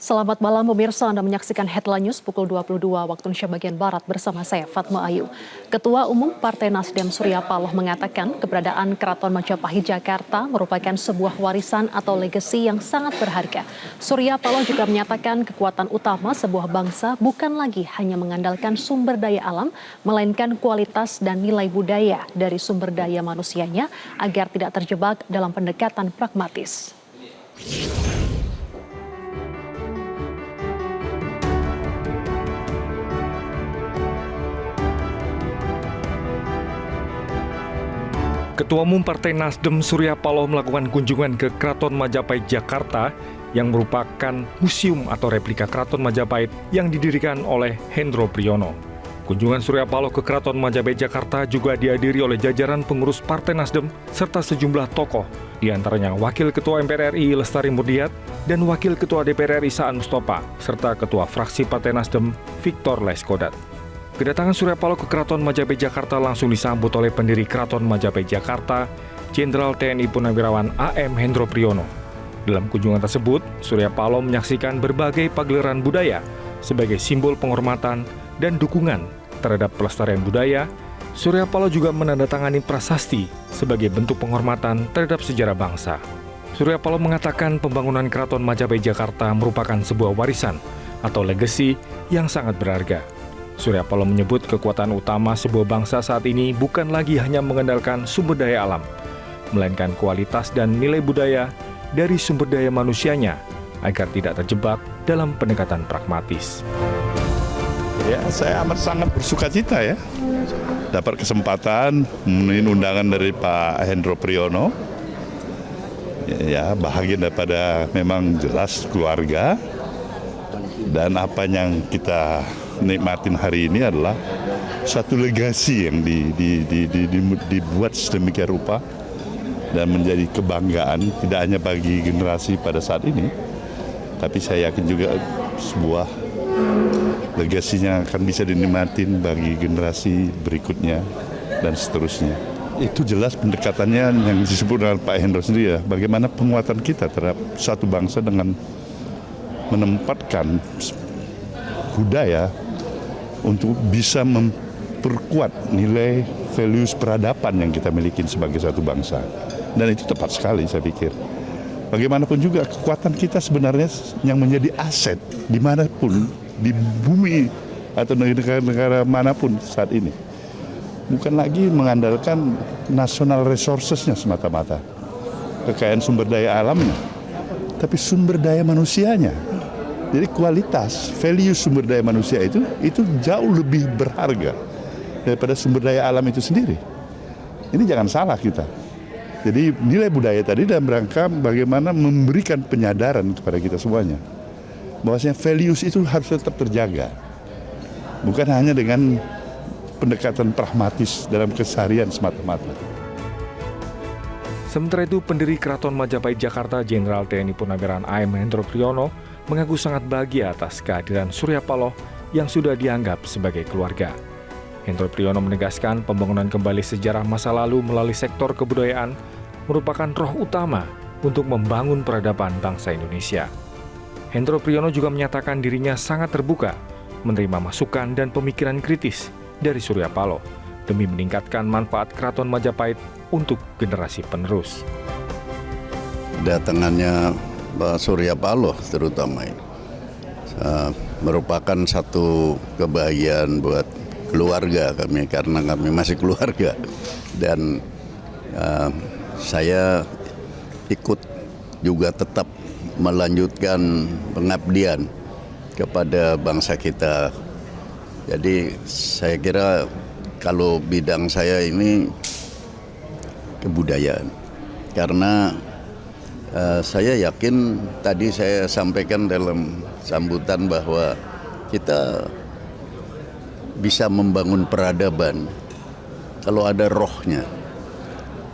Selamat malam pemirsa, Anda menyaksikan Headline News pukul 22 waktu Indonesia bagian Barat bersama saya Fatma Ayu. Ketua Umum Partai Nasdem Surya Paloh mengatakan keberadaan Keraton Majapahit Jakarta merupakan sebuah warisan atau legasi yang sangat berharga. Surya Paloh juga menyatakan kekuatan utama sebuah bangsa bukan lagi hanya mengandalkan sumber daya alam, melainkan kualitas dan nilai budaya dari sumber daya manusianya agar tidak terjebak dalam pendekatan pragmatis. Ketua Umum Partai Nasdem Surya Paloh melakukan kunjungan ke Keraton Majapahit Jakarta yang merupakan museum atau replika Keraton Majapahit yang didirikan oleh Hendro Priyono. Kunjungan Surya Paloh ke Keraton Majapahit Jakarta juga dihadiri oleh jajaran pengurus Partai Nasdem serta sejumlah tokoh, di antaranya Wakil Ketua MPR RI Lestari Murdiat dan Wakil Ketua DPR RI Saan Mustafa, serta Ketua Fraksi Partai Nasdem Victor Laiskodat. Kedatangan Surya Paloh ke Keraton Majapahit Jakarta langsung disambut oleh pendiri Keraton Majapahit Jakarta, Jenderal TNI Purnawirawan AM Hendro Priyono. Dalam kunjungan tersebut, Surya Paloh menyaksikan berbagai pagelaran budaya sebagai simbol penghormatan dan dukungan terhadap pelestarian budaya. Surya Paloh juga menandatangani prasasti sebagai bentuk penghormatan terhadap sejarah bangsa. Surya Paloh mengatakan pembangunan Keraton Majapahit Jakarta merupakan sebuah warisan atau legasi yang sangat berharga. Surya Paloh menyebut kekuatan utama sebuah bangsa saat ini bukan lagi hanya mengandalkan sumber daya alam, melainkan kualitas dan nilai budaya dari sumber daya manusianya agar tidak terjebak dalam pendekatan pragmatis. Ya, saya amat sangat bersuka cita ya, dapat kesempatan memenuhi undangan dari Pak Hendro Priyono. Ya, bahagian daripada memang jelas keluarga, dan apa yang kita nikmatin hari ini adalah satu legasi yang dibuat sedemikian rupa dan menjadi kebanggaan tidak hanya bagi generasi pada saat ini, tapi saya yakin juga sebuah legasinya akan bisa dinikmatin bagi generasi berikutnya dan seterusnya. Itu jelas pendekatannya yang disebut dengan Pak Hendro sendiri ya, bagaimana penguatan kita terhadap satu bangsa dengan menempatkan budaya untuk bisa memperkuat nilai values peradaban yang kita miliki sebagai satu bangsa. Dan itu tepat sekali saya pikir. Bagaimanapun juga kekuatan kita sebenarnya yang menjadi aset dimanapun, di bumi atau negara-negara manapun saat ini. Bukan lagi mengandalkan national resources-nya semata-mata, kekayaan sumber daya alamnya, tapi sumber daya manusianya. Jadi kualitas, value sumber daya manusia itu jauh lebih berharga daripada sumber daya alam itu sendiri. Ini jangan salah kita. Jadi nilai budaya tadi dalam rangka bagaimana memberikan penyadaran kepada kita semuanya, bahwasanya values itu harus tetap terjaga. Bukan hanya dengan pendekatan pragmatis dalam keseharian semata-mata. Sementara itu, pendiri Keraton Majapahit Jakarta Jenderal TNI Purnawirawan AM Hendro Priyono mengaku sangat bahagia atas kehadiran Surya Paloh yang sudah dianggap sebagai keluarga. Hendro Priyono menegaskan pembangunan kembali sejarah masa lalu melalui sektor kebudayaan merupakan roh utama untuk membangun peradaban bangsa Indonesia. Hendro Priyono juga menyatakan dirinya sangat terbuka menerima masukan dan pemikiran kritis dari Surya Paloh demi meningkatkan manfaat Keraton Majapahit untuk generasi penerus. Datangannya Pak Surya Paloh terutama ini merupakan satu kebahagiaan buat keluarga kami karena kami masih keluarga, dan saya ikut juga tetap melanjutkan pengabdian kepada bangsa kita. Jadi saya kira kalau bidang saya ini kebudayaan, karena saya yakin tadi saya sampaikan dalam sambutan bahwa kita bisa membangun peradaban kalau ada rohnya.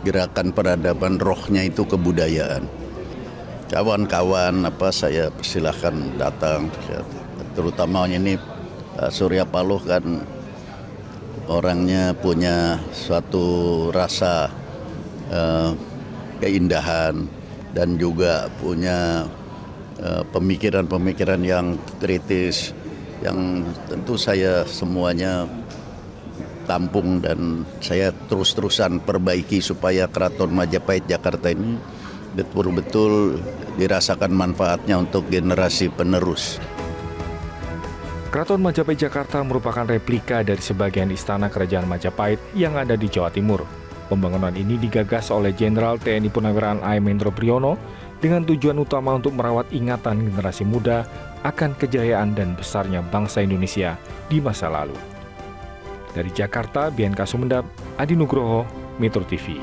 Gerakan peradaban rohnya itu kebudayaan. Kawan-kawan saya persilahkan datang, terutama ini Surya Paloh kan orangnya punya suatu rasa keindahan dan juga punya pemikiran-pemikiran yang kritis, yang tentu saya semuanya tampung dan saya terus-terusan perbaiki supaya Keraton Majapahit Jakarta ini betul-betul dirasakan manfaatnya untuk generasi penerus. Keraton Majapahit Jakarta merupakan replika dari sebagian istana Kerajaan Majapahit yang ada di Jawa Timur. Pembangunan ini digagas oleh Jenderal TNI Purnawirawan A.M. Hendro Priyono dengan tujuan utama untuk merawat ingatan generasi muda akan kejayaan dan besarnya bangsa Indonesia di masa lalu. Dari Jakarta, BNK Sumendap, Adi Nugroho, Metro TV.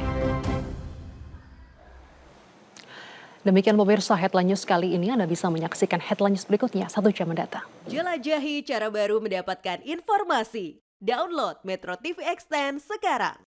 Demikian pemirsa Headline News kali ini. Anda bisa menyaksikan Headline News berikutnya 1 jam mendatang. Jelajahi cara baru mendapatkan informasi. Download Metro TV Extend sekarang.